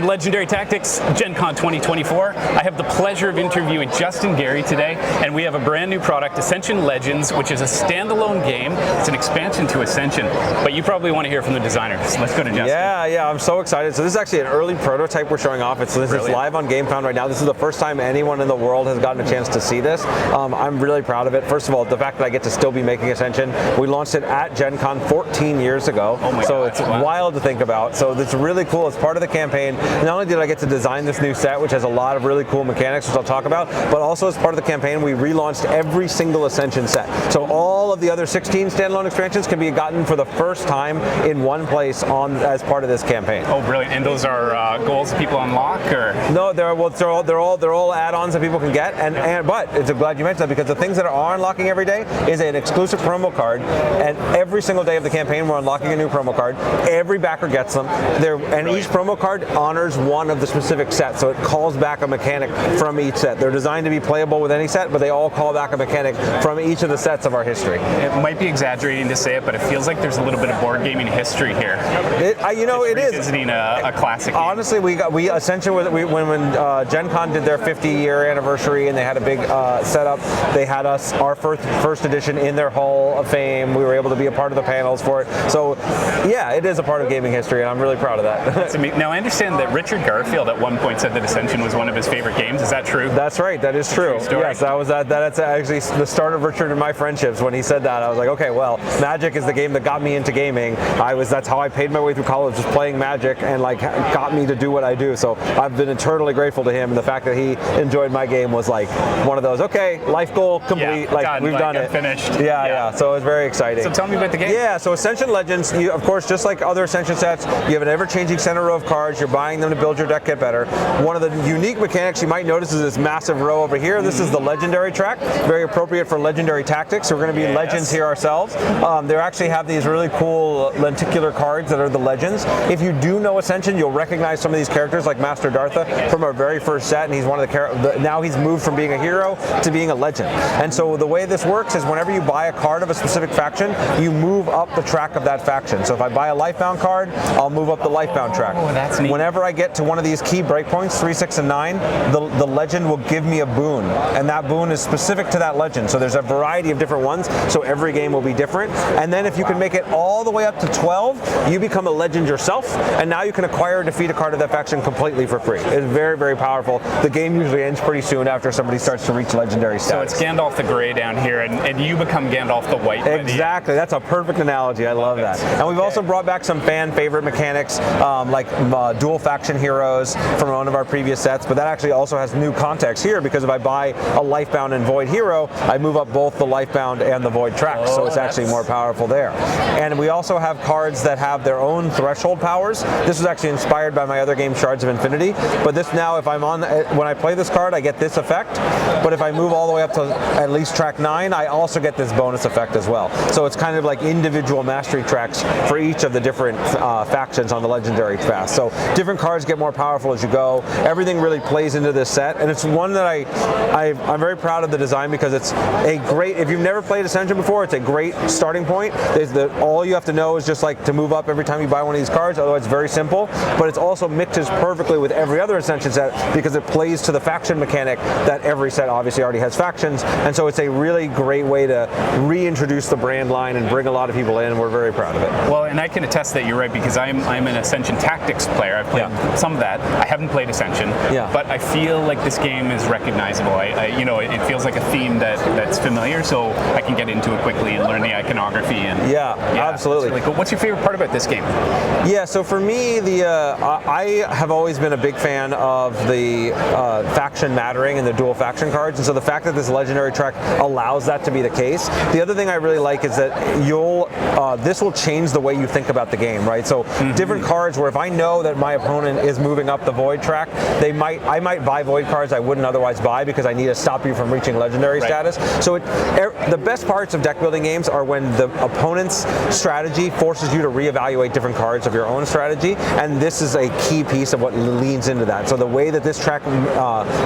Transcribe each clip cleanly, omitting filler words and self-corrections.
From Legendary Tactics, GenCon 2024, I have the pleasure of interviewing Justin Gary today, and we have a brand new product, Ascension Legends, which is a standalone game. It's an expansion to Ascension, but you probably want to hear from the designers. Let's go to Justin. Yeah, I'm so excited. So this is actually an early prototype we're showing off. This is live on GameCon right now. This is the first time anyone in the world has gotten a chance to see this. I'm really proud of it. First of all, the fact that I get to still be making Ascension. We launched it at GenCon 14 years ago, so it's wild to think about. So it's really cool. It's part of the campaign. Not only did I get to design this new set, which has a lot of really cool mechanics, which I'll talk about, but also as part of the campaign, we relaunched every single Ascension set. So all of the other 16 standalone expansions can be gotten for the first time in one place as part of this campaign. Oh, brilliant! And those are goals that people unlock, or no? They're all add-ons that people can get. But I'm glad you mentioned that, because the things that are unlocking every day is an exclusive promo card, and every single day of the campaign we're unlocking a new promo card. Every backer gets them. And each promo card honors one of the specific sets, so it calls back a mechanic from each set. They're designed to be playable with any set, but they all call back a mechanic from each of the sets of our history. It might be exaggerating to say it, but it feels like there's a little bit of board gaming history here. It is visiting a classic game. Honestly, Ascension, when GenCon did their 50-year anniversary and they had a big setup, they had our first edition in their Hall of Fame. We were able to be a part of the panels for it. So yeah, it is a part of gaming history, and I'm really proud of that. Now I understand that Richard Garfield at one point said that Ascension was one of his favorite games. Is that true? That's right. That is true. Yes, that's actually the start of Richard and my friendships. When he said that, I was like, okay, well, Magic is the game that got me into gaming. That's how I paid my way through college, just playing Magic, and got me to do what I do. So I've been eternally grateful to him, and the fact that he enjoyed my game was like one of those, okay, life goal complete, we've done it. Finished. Yeah. So it was very exciting. So tell me about the game. Yeah, so Ascension Legends, of course, just like other Ascension sets, you have an ever-changing center row of cards. You're buying them to build your deck, get better. One of the unique mechanics you might notice is this massive row over here. This is the Legendary track, very appropriate for Legendary Tactics. So we're going to be Legends here ourselves. They actually have these really cool lenticular cards that are the Legends. If you do know Ascension, you'll recognize some of these characters like Master Dartha from our very first set, and he's one of the characters. Now he's moved from being a hero to being a legend. And so the way this works is whenever you buy a card of a specific faction, you move up the track of that faction. So if I buy a Lifebound card, I'll move up the Lifebound track. Oh, that's neat. Whenever I get to one of these key breakpoints, 3, 6, and 9, the legend will give me a boon, and that boon is specific to that legend. So there's a variety of different ones, so every game will be different. And then if you can make it all the way up to 12, you become a legend yourself, and now you can acquire or defeat a card of that faction completely for free. It's very, very powerful. The game usually ends pretty soon after somebody starts to reach legendary status. So it's Gandalf the Grey down here, and you become Gandalf the White. Exactly. That's a perfect analogy. I love that. And we've also brought back some fan favorite mechanics, like dual faction heroes from one of our previous sets, but that actually also has new context here, because if I buy a Lifebound and Void hero, I move up both the Lifebound and the Void tracks, so it's actually more powerful there. And we also have cards that have their own threshold powers. This was actually inspired by my other game, Shards of Infinity, but this now, if I'm on, when I play this card, I get this effect, but if I move all the way up to at least track 9, I also get this bonus effect as well. So it's kind of like individual mastery tracks for each of the different factions on the Legendary Fast. So different cards get more powerful as you go. Everything really plays into this set, and it's one that I'm very proud of the design, because it's a great, if you've never played Ascension before, it's a great starting point. All you have to know is just like to move up every time you buy one of these cards, otherwise it's very simple, but it's also mixes perfectly with every other Ascension set, because it plays to the faction mechanic that every set obviously already has factions, and so it's a really great way to reintroduce the brand line and bring a lot of people in, and we're very proud of it. Well, and I can attest that you're right, because I'm an Ascension Tactics player. I've played some of that. I haven't played Ascension, but I feel like this game is recognizable. It feels like a theme that's familiar, so I can get into it quickly and learn the iconography. And absolutely. Really cool. What's your favorite part about this game? Yeah, so for me, I have always been a big fan of the faction mattering and the dual faction cards, and so the fact that this Legendary track allows that to be the case. The other thing I really like is that this will change the way you think about the game, right? So different cards where if I know that my opponent is moving up the Void track, I might buy Void cards I wouldn't otherwise buy, because I need to stop you from reaching Legendary status. So the best parts of deck building games are when the opponent's strategy forces you to reevaluate different cards of your own strategy, and this is a key piece of what leans into that. So the way that this track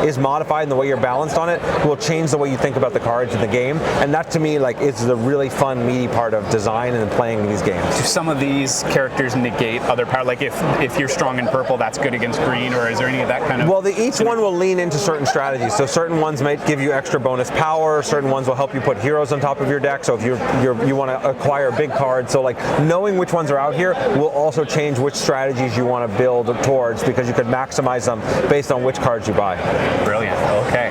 is modified and the way you're balanced on it will change the way you think about the cards in the game, and that to me is the really fun, meaty part of design and playing these games. Do some of these characters negate other power? Like if you're strong in purple, that's good against green, or is there any of that kind of? Well, each one will lean into certain strategies. So certain ones might give you extra bonus power. Certain ones will help you put heroes on top of your deck. So if you want to acquire big cards, so like knowing which ones are out here will also change which strategies you want to build towards, because you could maximize them based on which cards you buy. Brilliant. Okay.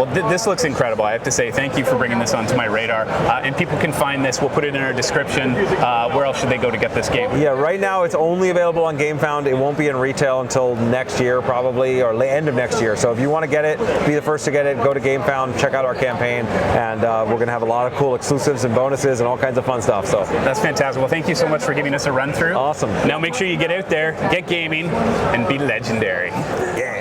Well, this looks incredible. I have to say thank you for bringing this onto my radar. And people can find this. We'll put it in our description. Where else should they go to get this game? Yeah, right now it's only available on GameFound. It won't be in retail until next year, probably, or end of next year. So if you want to get it, be the first to get it, go to GameFound, check out our campaign, and we're going to have a lot of cool exclusives and bonuses and all kinds of fun stuff. So that's fantastic. Well, thank you so much for giving us a run through. Awesome. Now make sure you get out there, get gaming, and be legendary. Yeah.